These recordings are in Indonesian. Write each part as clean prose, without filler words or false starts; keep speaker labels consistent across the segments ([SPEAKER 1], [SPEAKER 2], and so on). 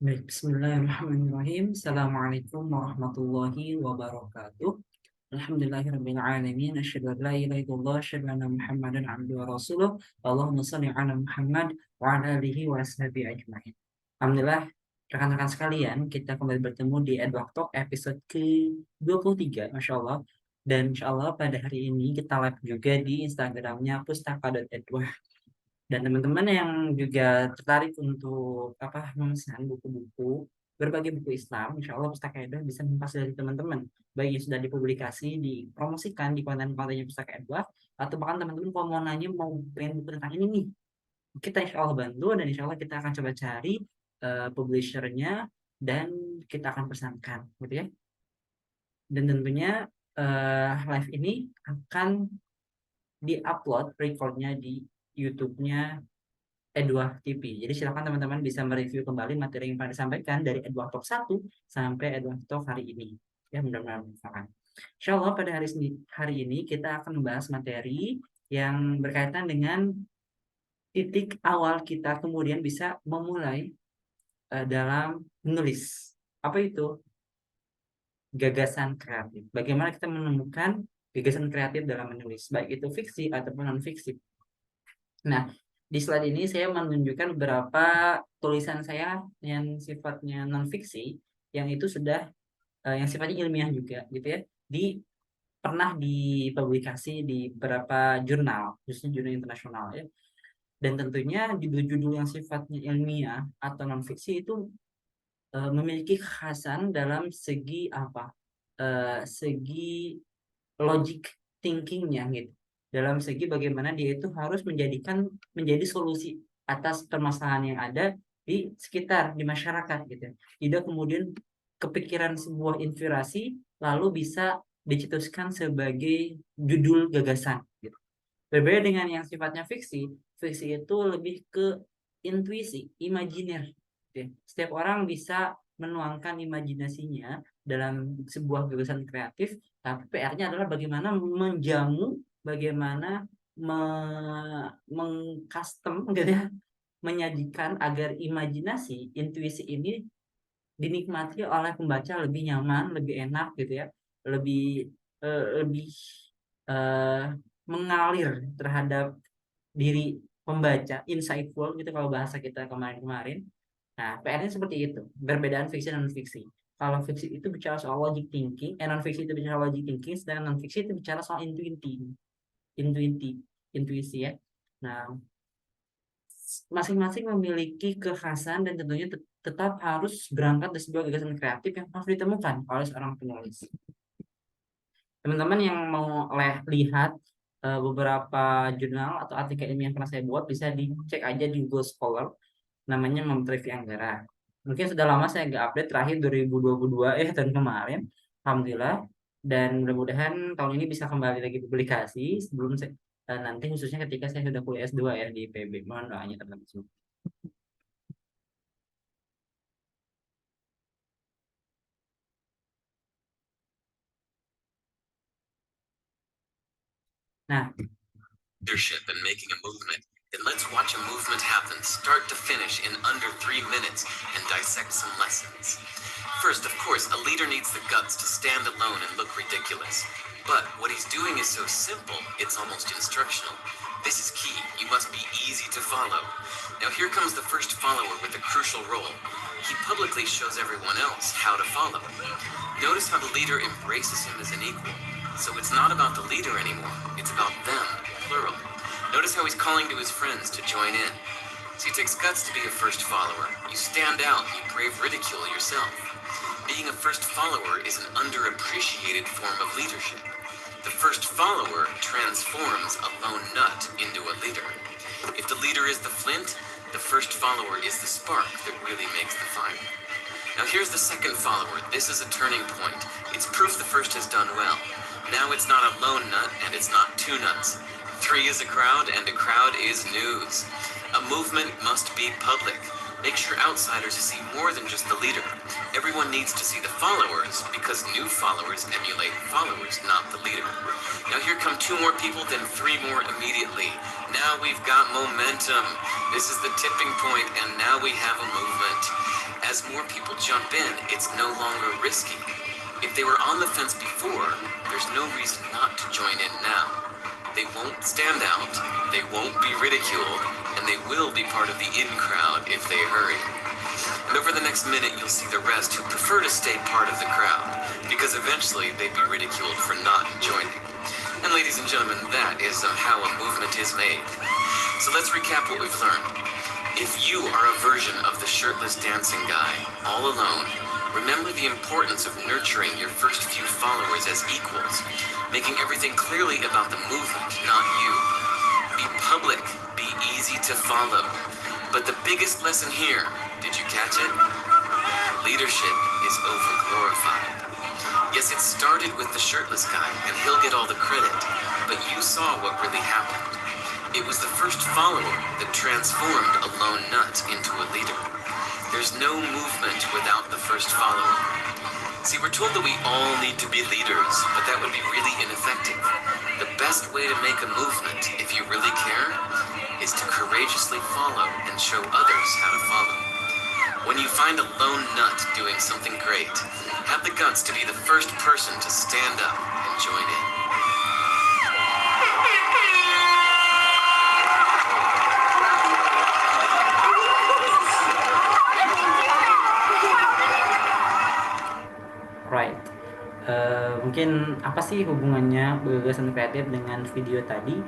[SPEAKER 1] Baik, bismillahirrahmanirrahim. Assalamualaikum warahmatullahi wabarakatuh. Alhamdulillahirabbil alamin. Asyhadu an la ilaha illallah, asyhadu anna Muhammadan abduhu wa rasuluh. Allahumma shalli ala Muhammad wa ala alihi wa ashabihi ajmain. Alhamdulillah, rekan-rekan sekalian, kita kembali bertemu di Edward Talk episode ke-23, Masya Allah. Dan Insya Allah pada hari ini kita live juga di Instagramnya pustaka.edwah. Dan teman-teman yang juga tertarik untuk memesan buku-buku berbagai buku Islam, insya Allah Pustaka Edwah bisa memfasilitasi teman-teman, baik yang sudah dipublikasi, dipromosikan di konten-kontennya Pustaka Edwah, atau bahkan teman-teman kalau mau nanya mau pengen buku tentang ini nih, kita insya Allah bantu dan insya Allah kita akan coba cari publishernya dan kita akan pesankan, gitu ya. Dan tentunya live ini akan diupload recordnya di YouTube-nya Edward TV. Jadi silakan teman-teman bisa mereview kembali materi yang pernah disampaikan dari Edward Talk 1 sampai Edward Talk hari ini. Ya, mudah-mudahan bermanfaat. Insya Allah pada hari ini kita akan membahas materi yang berkaitan dengan titik awal kita kemudian bisa memulai dalam menulis. Apa itu? Gagasan kreatif. Bagaimana kita menemukan gagasan kreatif dalam menulis, baik itu fiksi ataupun non-fiksi. Nah, di slide ini saya menunjukkan beberapa tulisan saya yang sifatnya non-fiksi, yang itu sudah yang sifatnya ilmiah juga, gitu ya. Pernah dipublikasi di beberapa jurnal, khususnya jurnal internasional ya. Dan tentunya judul-judul yang sifatnya ilmiah atau non-fiksi itu memiliki kekhasan dalam segi segi logic thinkingnya gitu, dalam segi bagaimana dia itu harus menjadi solusi atas permasalahan yang ada di sekitar, di masyarakat gitu. Tidak kemudian kepikiran sebuah inspirasi lalu bisa dicetuskan sebagai judul gagasan gitu. Berbeda dengan yang sifatnya fiksi, fiksi itu lebih ke intuisi, imajiner. Setiap orang bisa menuangkan imajinasinya dalam sebuah gagasan kreatif, tapi PR-nya adalah bagaimana menjamu, bagaimana mengcustom gitu ya, menyajikan agar imajinasi, intuisi ini dinikmati oleh pembaca lebih nyaman, lebih enak gitu ya, lebih eh, mengalir terhadap diri pembaca, insightful gitu kalau bahasa kita kemarin-kemarin. Nah, PR-nya seperti itu. Perbedaan fiksi dan non-fiksi. Kalau fiksi itu bicara soal logic thinking, non-fiksi itu bicara logic thinking, sedangkan non-fiksi itu bicara soal intuiti, intuisi ya. Nah, masing-masing memiliki kekhasan dan tentunya tetap harus berangkat dari sebuah gagasan kreatif yang harus ditemukan oleh seorang penulis. Teman-teman yang mau lihat beberapa jurnal atau artikel ilmiah yang pernah saya buat bisa dicek aja di Google Scholar, namanya Memtrevi Anggara. Mungkin sudah lama saya nggak update, terakhir 2022 tahun kemarin, alhamdulillah. Dan mudah-mudahan tahun ini bisa kembali lagi publikasi sebelum nanti khususnya ketika saya sudah kuliah S2 ya di IPB. Mohon doanya teman-teman semua. Nah,
[SPEAKER 2] leadership and making a movement, then let's watch a movement happen start to finish in under 3 minutes and dissect some lessons. First, of course, a leader needs the guts to stand alone and look ridiculous. But what he's doing is so simple, it's almost instructional. This is key. You must be easy to follow. Now here comes the first follower with a crucial role. He publicly shows everyone else how to follow. Notice how the leader embraces him as an equal. So it's not about the leader anymore. It's about them, plural. Notice how he's calling to his friends to join in. So it takes guts to be a first follower. You stand out, you brave ridicule yourself. Being a first follower is an underappreciated form of leadership. The first follower transforms a lone nut into a leader. If the leader is the flint, the first follower is the spark that really makes the fire. Now here's the second follower. This is a turning point. It's proof the first has done well. Now it's not a lone nut and it's not two nuts. 3 is a crowd and a crowd is news. A movement must be public. Make sure outsiders see more than just the leader. Everyone needs to see the followers because new followers emulate followers, not the leader. Now here come 2 more people, then 3 more immediately. Now we've got momentum. This is the tipping point and now we have a movement. As more people jump in, it's no longer risky. If they were on the fence before, there's no reason not to join in now. They won't stand out, they won't be ridiculed, and they will be part of the in crowd if they hurry. And over the next minute, you'll see the rest who prefer to stay part of the crowd, because eventually they'd be ridiculed for not joining. And ladies and gentlemen, that is how a movement is made. So let's recap what we've learned. If you are a version of the shirtless dancing guy, all alone, remember the importance of nurturing your first few followers as equals, making everything clearly about the movement, not you. Be public, be easy to follow. But the biggest lesson here, did you catch it? Leadership is overglorified. Yes, it started with the shirtless guy, and he'll get all the credit, but you saw what really happened. It was the first follower that transformed a lone nut into a leader. There's no movement without the first follower. See, we're told that we all need to be leaders, but that would be really ineffective. The best way to make a movement, if you really care, is to courageously follow and show others how to follow. When you find a lone nut doing something great, have the guts to be the first person to stand up and join in.
[SPEAKER 1] Right. Mungkin apa sih hubungannya gagasan kreatif dengan video tadi?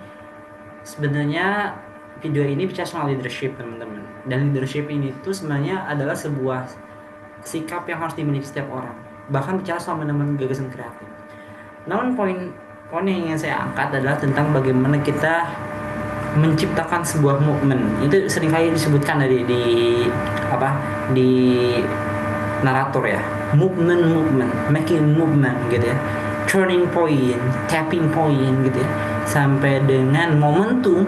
[SPEAKER 1] Sebenarnya video ini bicara soal leadership, teman-teman. Dan leadership ini tuh sebenarnya adalah sebuah sikap yang harus dimiliki setiap orang. Bahkan bicara soal teman-teman gagasan kreatif. Namun poin yang ingin saya angkat adalah tentang bagaimana kita menciptakan sebuah movement. Itu seringkali disebutkan di narator ya. Movement, making movement gitu ya, turning point, tapping point gitu ya, sampai dengan momentum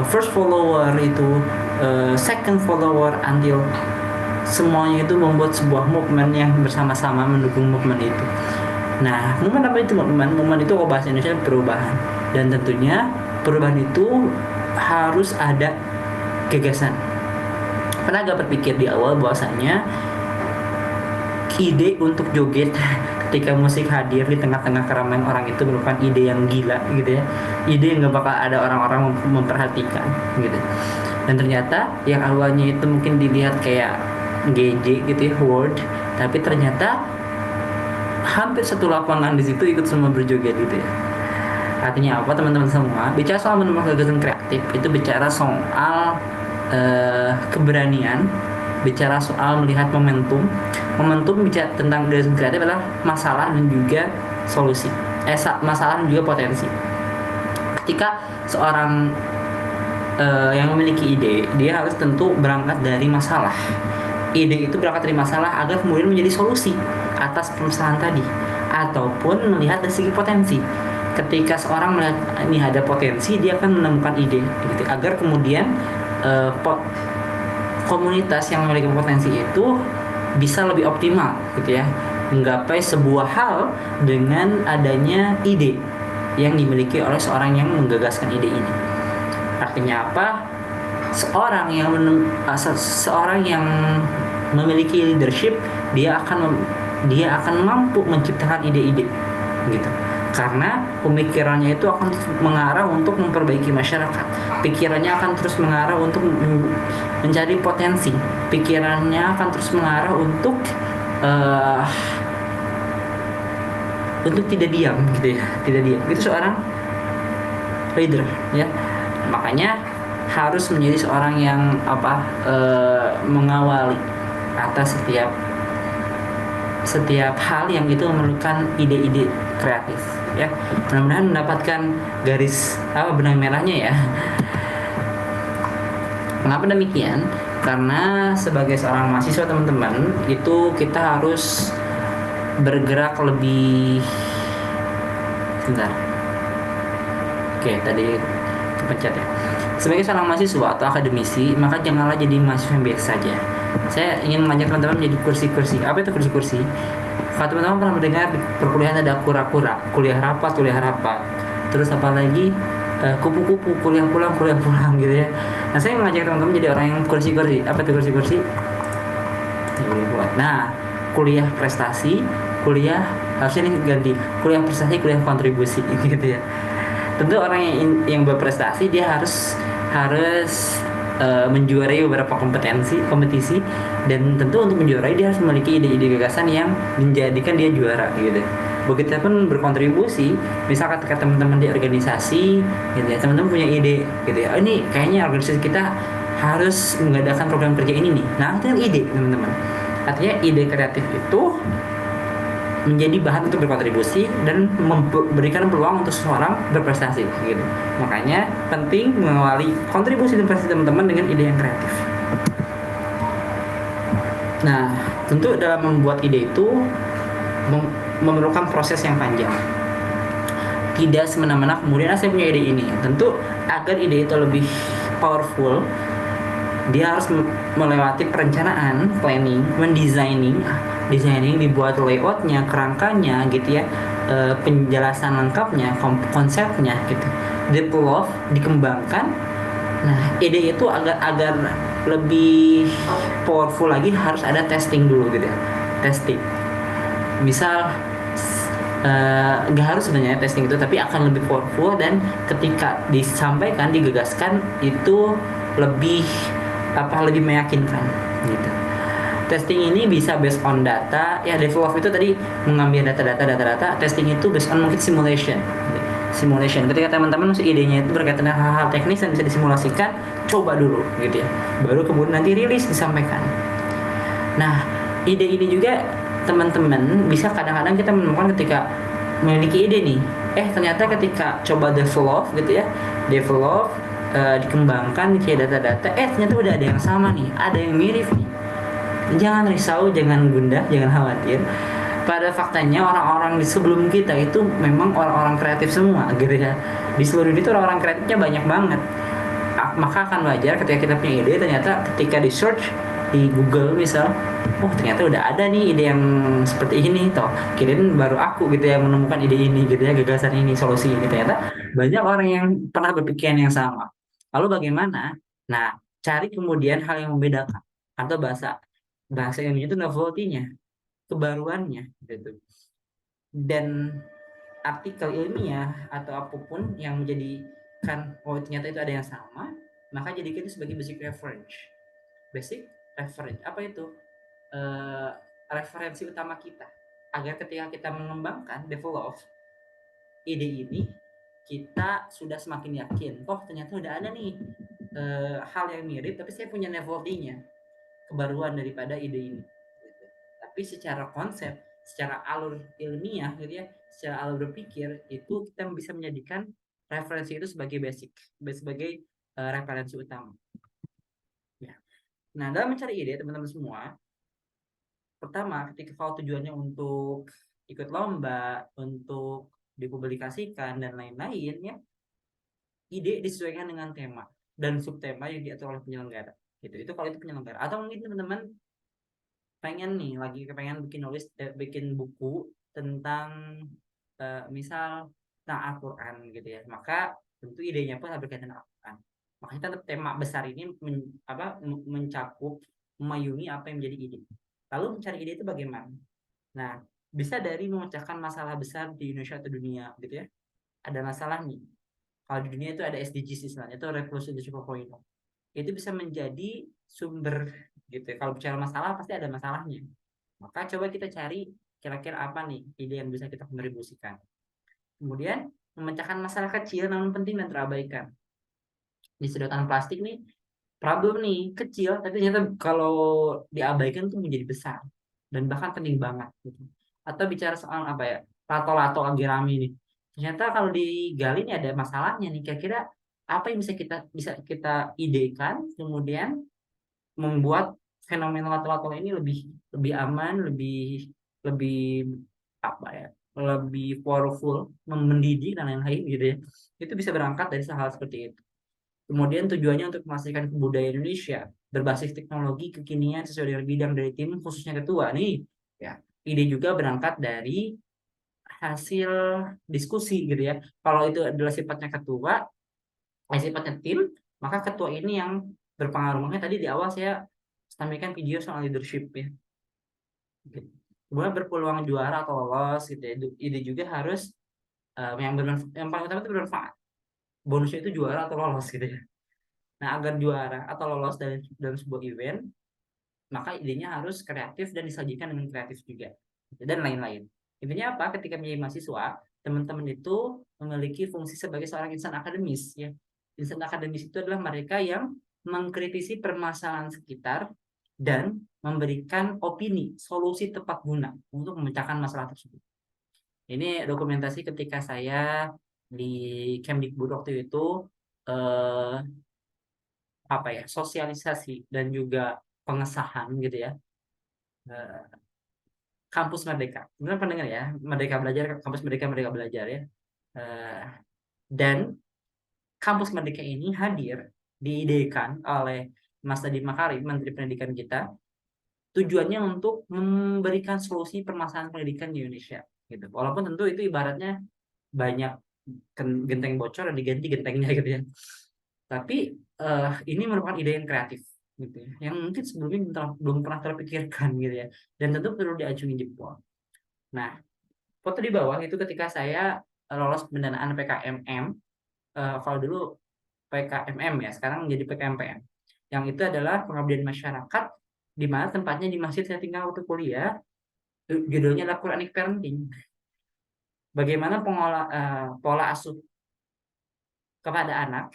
[SPEAKER 1] first follower itu, second follower, until semuanya itu membuat sebuah movement yang bersama-sama mendukung movement itu. Nah, movement apa itu movement? Movement itu kalau bahasa Indonesia perubahan, dan tentunya perubahan itu harus ada gagasan. Pernah gak berpikir di awal bahwasanya ide untuk joget ketika musik hadir di tengah-tengah keramaian orang itu merupakan ide yang gila gitu ya, ide yang gak bakal ada orang-orang memperhatikan gitu. Dan ternyata yang awalnya itu mungkin dilihat kayak GJ gitu ya, word, tapi ternyata hampir satu lapangan di situ ikut semua berjoget gitu ya. Artinya apa, teman-teman semua? Bicara soal menemukan gagasan kreatif itu bicara soal keberanian, bicara soal melihat momentum bicara tentang gagasan kreatif adalah masalah dan juga solusi, masalah dan juga potensi. Ketika seorang yang memiliki ide, dia harus tentu berangkat dari masalah. Ide itu berangkat dari masalah agar kemudian menjadi solusi atas permasalahan tadi, ataupun melihat dari segi potensi. Ketika seorang melihat ini ada potensi, dia akan menemukan ide gitu, agar kemudian komunitas yang memiliki potensi itu bisa lebih optimal gitu ya, menggapai sebuah hal dengan adanya ide yang dimiliki oleh seorang yang menggagaskan ide ini. Artinya apa? Seorang yang memiliki leadership, dia akan mampu menciptakan ide-ide gitu. Karena pemikirannya itu akan mengarah untuk memperbaiki masyarakat. Pikirannya akan terus mengarah untuk mencari potensi. Pikirannya akan terus mengarah untuk tidak diam gitu ya, tidak diam. Itu seorang leader ya. Makanya harus menjadi seorang yang mengawali atas setiap hal yang itu memerlukan ide-ide kreatif ya. Mudah-mudahan mendapatkan garis benang merahnya ya. Mengapa demikian? Karena sebagai seorang mahasiswa, teman-teman, itu kita harus bergerak lebih sebentar. Oke, tadi kepencet ya. Sebagai seorang mahasiswa atau akademisi, maka janganlah jadi mahasiswa yang biasa saja. Saya ingin mengajak teman-teman menjadi kursi-kursi. Apa itu kursi-kursi? Kalau teman-teman pernah mendengar di perkuliahan ada kura-kura, kuliah rapat, terus apa lagi, kupu-kupu, kuliah pulang, gitu ya. Nah, saya mengajak teman-teman jadi orang yang kursi-kursi. Apa itu kursi-kursi? Nggak boleh buat. Nah, kuliah prestasi, kuliah harusnya ini ganti kuliah prestasi, kuliah kontribusi gitu ya. Tentu orang yang berprestasi dia harus harus menjuarai beberapa kompetisi, dan tentu untuk menjuarai dia harus memiliki ide-ide gagasan yang menjadikan dia juara gitu. Begitupun berkontribusi, misal ketika teman-teman di organisasi gitu ya, teman-teman punya ide gitu ya, oh, ini kayaknya organisasi kita harus mengadakan program kerja ini nih. Nah, itu kan ide teman-teman. Artinya ide kreatif itu menjadi bahan untuk berkontribusi dan memberikan peluang untuk seseorang berprestasi gitu. Makanya penting mengawali kontribusi dan prestasi teman-teman dengan ide yang kreatif. Nah, tentu dalam membuat ide itu memerlukan proses yang panjang. Tidak semena-mena kemudian saya punya ide ini. Tentu agar ide itu lebih powerful, dia harus melewati perencanaan, planning, designing, dibuat layoutnya, kerangkanya gitu ya, penjelasan lengkapnya, konsepnya gitu, develop, dikembangkan. Nah, ide itu agar lebih powerful lagi harus ada testing dulu gitu ya, testing. Misal nggak harus sebenarnya testing itu, tapi akan lebih powerful dan ketika disampaikan, digagaskan itu lebih lebih meyakinkan gitu. Testing ini bisa based on data ya. Develop itu tadi mengambil data. Testing itu based on mungkin simulation ketika teman-teman masih idenya itu berkaitan dengan hal-hal teknis dan bisa disimulasikan, coba dulu gitu ya, baru kemudian nanti rilis disampaikan. Nah, ide ini juga teman-teman bisa kadang-kadang kita menemukan ketika memiliki ide nih, ternyata ketika coba develop gitu ya, dikembangkan kayak data-data, ternyata udah ada yang sama nih, ada yang mirip nih. Jangan risau, jangan gundah, jangan khawatir. Pada faktanya orang-orang di sebelum kita itu memang orang-orang kreatif semua gitu ya. Di seluruh dunia itu orang-orang kreatifnya banyak banget. Maka akan wajar ketika kita punya ide, ternyata ketika di search di Google misal, oh ternyata udah ada nih ide yang seperti ini toh, kirain baru aku gitu yang menemukan ide ini gitu ya, gagasan ini, solusi ini. Ternyata banyak orang yang pernah berpikiran yang sama. Lalu bagaimana? Nah, cari kemudian hal yang membedakan, atau bahasa bahasa Indonesia itu novelty-nya, kebaruannya gitu. Dan artikel ilmiah atau apapun yang menjadikan oh ternyata itu ada yang sama, maka jadikan itu sebagai basic reference. Basic reference apa itu? eh, Referensi utama kita, agar ketika kita mengembangkan, develop ide ini, kita sudah semakin yakin, oh ternyata udah ada nih hal yang mirip, tapi saya punya novelty-nya, kebaruan daripada ide ini. Tapi secara konsep, secara alur ilmiah gitu ya, secara alur berpikir itu kita bisa menjadikan referensi itu sebagai basic, sebagai referensi utama. Ya. Nah, dalam mencari ide teman-teman semua, pertama ketika kalau tujuannya untuk ikut lomba, untuk dipublikasikan dan lain-lain ya, ide disesuaikan dengan tema dan subtema yang diatur oleh penyelenggara gitu. Itu kalau itu penyelenggara. Atau mungkin teman-teman pengen nih lagi pengen bikin buku tentang misal tentang Al-Quran gitu ya, maka tentu idenya pun harus berkaitan dengan Al-Quran. Makanya tetap tema besar ini mencakup, memayungi apa yang menjadi ide. Lalu mencari ide itu bagaimana? Nah, bisa dari memecahkan masalah besar di Indonesia atau dunia gitu ya. Ada masalah nih. Kalau di dunia itu ada SDGs istilahnya, itu Revolusi Industri 4.0. Itu bisa menjadi sumber gitu ya. Kalau bicara masalah pasti ada masalahnya. Maka coba kita cari kira-kira apa nih ide yang bisa kita kontribusikan. Kemudian memecahkan masalah kecil namun penting dan terabaikan. Di sedotan plastik nih, problem nih kecil, tapi ternyata kalau diabaikan tuh menjadi besar dan bahkan penting banget gitu. Atau bicara soal apa ya, lato-lato lagi rame nih, ternyata kalau digali nih ada masalahnya nih, kira-kira apa yang bisa kita idekan kemudian membuat fenomena lato-lato ini lebih lebih aman, lebih lebih apa ya, lebih powerful, mendidik dan lain-lain gitu ya. Itu bisa berangkat dari hal seperti itu. Kemudian tujuannya untuk memastikan kebudayaan Indonesia berbasis teknologi kekinian sesuai dengan bidang dari tim khususnya ketua nih. Ya, ide juga berangkat dari hasil diskusi gitu ya. Kalau itu adalah sifatnya ketua, sifatnya tim, maka ketua ini yang berpengaruh. Makanya tadi di awal saya sampaikan video soal leadership ya. Kemudian berpeluang juara atau lolos gitu ya. Ide juga harus yang paling utama itu bermanfaat. Bonusnya itu juara atau lolos gitu ya. Nah, agar juara atau lolos dalam sebuah event, maka idenya harus kreatif dan disajikan dengan kreatif juga dan lain-lain. Intinya apa? Ketika menjadi mahasiswa, teman-teman itu memiliki fungsi sebagai seorang insan akademis ya. Insan akademis itu adalah mereka yang mengkritisi permasalahan sekitar dan memberikan opini, solusi tepat guna untuk memecahkan masalah tersebut. Ini dokumentasi ketika saya di Kemdikbud waktu itu eh, apa ya, sosialisasi dan juga pengesahan gitu ya, eh, kampus Merdeka. Benar pendengar ya, Merdeka Belajar, kampus Merdeka Merdeka Belajar ya. Eh, dan kampus Merdeka ini hadir diidekan oleh Mas Nadiem Makarim, Menteri Pendidikan kita, tujuannya untuk memberikan solusi permasalahan pendidikan di Indonesia gitu. Walaupun tentu itu ibaratnya banyak genteng bocor dan diganti gentengnya gitu ya. Tapi ini merupakan ide yang kreatif gitu ya, yang mungkin sebelumnya belum pernah terpikirkan gitu ya, dan tentu perlu diacungi jempol. Nah, foto di bawah itu ketika saya lolos pendanaan PKMM, kalau dulu PKMM ya, sekarang menjadi PKMPM. Yang itu adalah pengabdian masyarakat, di mana tempatnya di masjid saya tinggal waktu kuliah, judulnya adalah Quranic Parenting. Bagaimana pola asuh kepada anak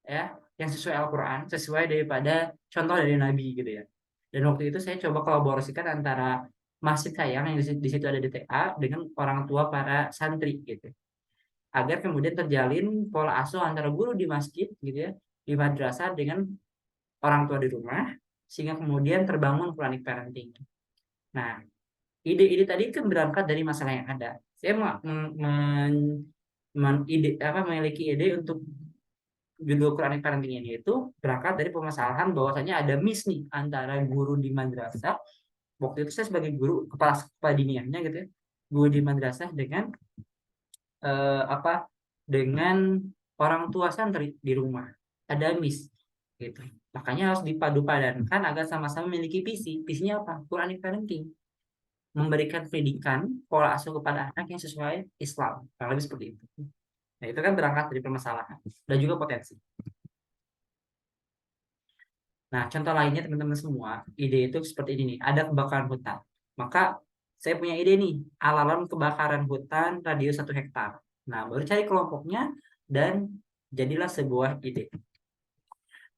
[SPEAKER 1] ya yang sesuai Al-Quran, sesuai daripada contoh dari Nabi gitu ya. Dan waktu itu saya coba kolaborasikan antara masjid saya yang di situ ada DTA dengan orang tua para santri gitu, agar kemudian terjalin pola asuh antara guru di masjid gitu ya, di madrasah dengan orang tua di rumah, sehingga kemudian terbangun Quranic parenting. Nah, ide-ide tadi kan berangkat dari masalah yang ada. Saya memiliki ide untuk judul Quranic parenting ini itu berangkat dari permasalahan bahwasanya ada miss nih antara guru di madrasah. Waktu itu saya sebagai guru kepala diniyahnya gitu ya, guru di madrasah dengan apa, dengan orang tua santri di rumah, ada miss gitu. Makanya harus dipadu-padankan agar sama-sama memiliki visinya apa, Quranic parenting, memberikan pendidikan pola asuh kepada anak yang sesuai Islam, kurang lebih seperti itu. Nah, itu kan berangkat dari permasalahan dan juga potensi. Nah, contoh lainnya teman-teman semua, ide itu seperti ini nih, ada kebakaran hutan. Maka saya punya ide nih, alarm kebakaran hutan radius 1 hektar. Nah, baru cari kelompoknya dan jadilah sebuah ide.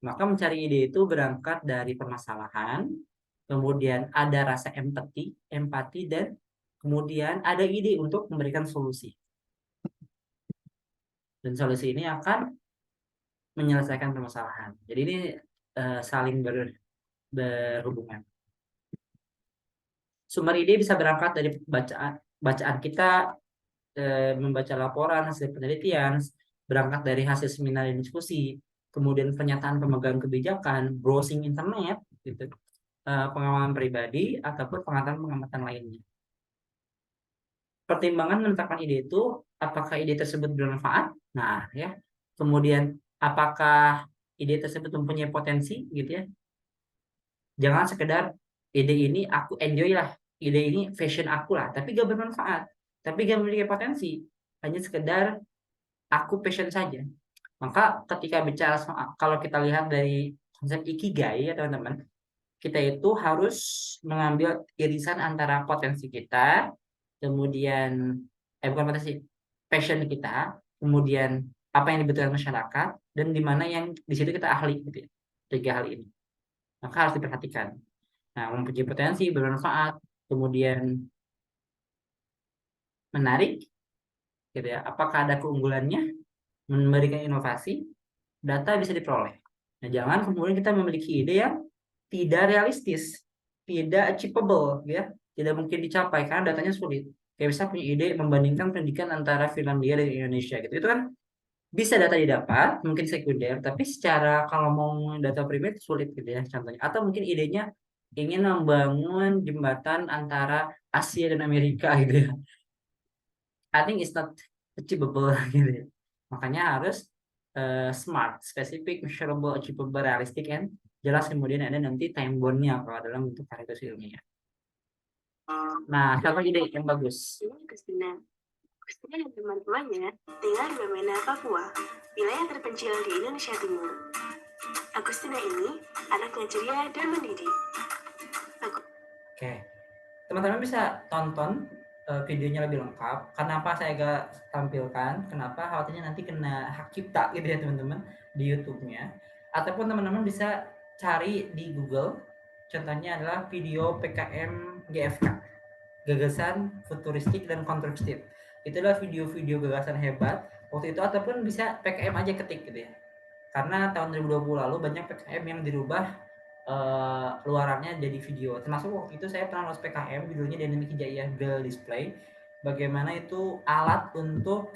[SPEAKER 1] Maka mencari ide itu berangkat dari permasalahan, kemudian ada rasa empati dan kemudian ada ide untuk memberikan solusi. Dan solusi ini akan menyelesaikan permasalahan. Jadi ini saling berhubungan. Sumber ide bisa berangkat dari bacaan kita, membaca laporan hasil penelitian, berangkat dari hasil seminar dan diskusi, kemudian pernyataan pemegang kebijakan, browsing internet, gitu, pengalaman pribadi ataupun pengamatan lainnya. Pertimbangan menetapkan ide itu, apakah ide tersebut bermanfaat? Nah, ya. Kemudian apakah ide tersebut mempunyai potensi, gitu ya? Jangan sekedar ide ini aku enjoy lah, ide ini fashion aku lah, tapi gak bermanfaat, tapi gak memiliki potensi, hanya sekedar aku passion saja. Maka ketika bicara kalau kita lihat dari konsep ikigai ya teman-teman, kita itu harus mengambil irisan antara potensi kita, kemudian bukan potensi, passion kita, kemudian apa yang dibutuhkan masyarakat, dan di mana yang di situ kita ahli gitu ya. 3 hal ini. Maka harus diperhatikan. Nah, mempunyai potensi, bermanfaat, kemudian menarik, gitu ya. Apakah ada keunggulannya, memberikan inovasi, data bisa diperoleh. Nah, jangan kemudian kita memiliki ide yang tidak realistis, tidak achievable, ya, tidak mungkin dicapai karena datanya sulit. Kayak bisa punya ide membandingkan pendidikan antara Finlandia dan Indonesia, gitu. Itu kan bisa data didapat, mungkin sekunder, tapi secara kalau mau data primer sulit gitu ya contohnya. Atau mungkin idenya ingin membangun jembatan antara Asia dan Amerika gitu ya. I think it's not achievable gitu ya. Makanya harus smart, specific, measurable, achievable, realistic, and jelas kemudian ada nanti time bound-nya kalau dalam bentuk varietas ilmiah. Nah, contoh ide yang bagus.
[SPEAKER 3] Ini Agustina. Agustina dan teman-temannya tinggal di Wamena, Papua, wilayah terpencil di Indonesia Timur. Agustina ini anaknya ceria dan mendidik.
[SPEAKER 1] Oke, teman-teman bisa tonton videonya lebih lengkap. Kenapa saya gak tampilkan? Kenapa? Khawatirnya nanti kena hak cipta gitu ya teman-teman di YouTube-nya. Ataupun teman-teman bisa cari di Google. Contohnya adalah video PKM GFK, gagasan futuristik dan konstruktif. Itulah video-video gagasan hebat waktu itu, ataupun bisa PKM aja ketik gitu ya. Karena tahun 2020 lalu banyak PKM yang dirubah luarannya jadi video. Termasuk waktu itu saya pernah lolos PKM judulnya Dynamic Hijaiyah Braille Display. Bagaimana itu alat untuk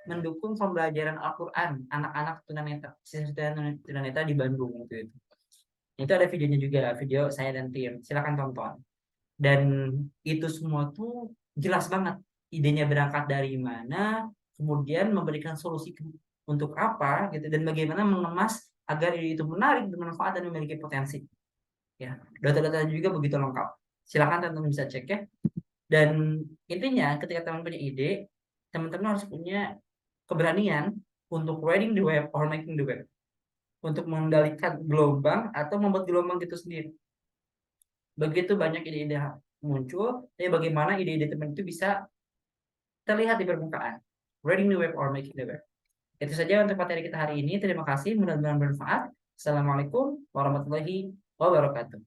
[SPEAKER 1] mendukung pembelajaran Al-Quran anak-anak tunanetra, siswa tunanetra di Bandung waktu itu. Itu ada videonya juga, video saya dan tim. Silakan tonton. Dan itu semua tuh jelas banget idenya berangkat dari mana, kemudian memberikan solusi untuk apa gitu, dan bagaimana mengemas agar itu menarik, bermanfaat, dan memiliki potensi. Ya, data-data juga begitu lengkap. Silakan teman-teman bisa cek ya. Dan intinya ketika teman punya ide, teman-teman harus punya keberanian untuk riding the wave or making the wave, untuk mengendalikan gelombang atau membuat gelombang itu sendiri. Begitu banyak ide-ide muncul, tapi bagaimana ide-ide teman itu bisa terlihat di permukaan. Riding the wave or making the wave. Itu saja untuk materi kita hari ini. Terima kasih, mudah-mudahan bermanfaat. Assalamualaikum warahmatullahi wabarakatuh.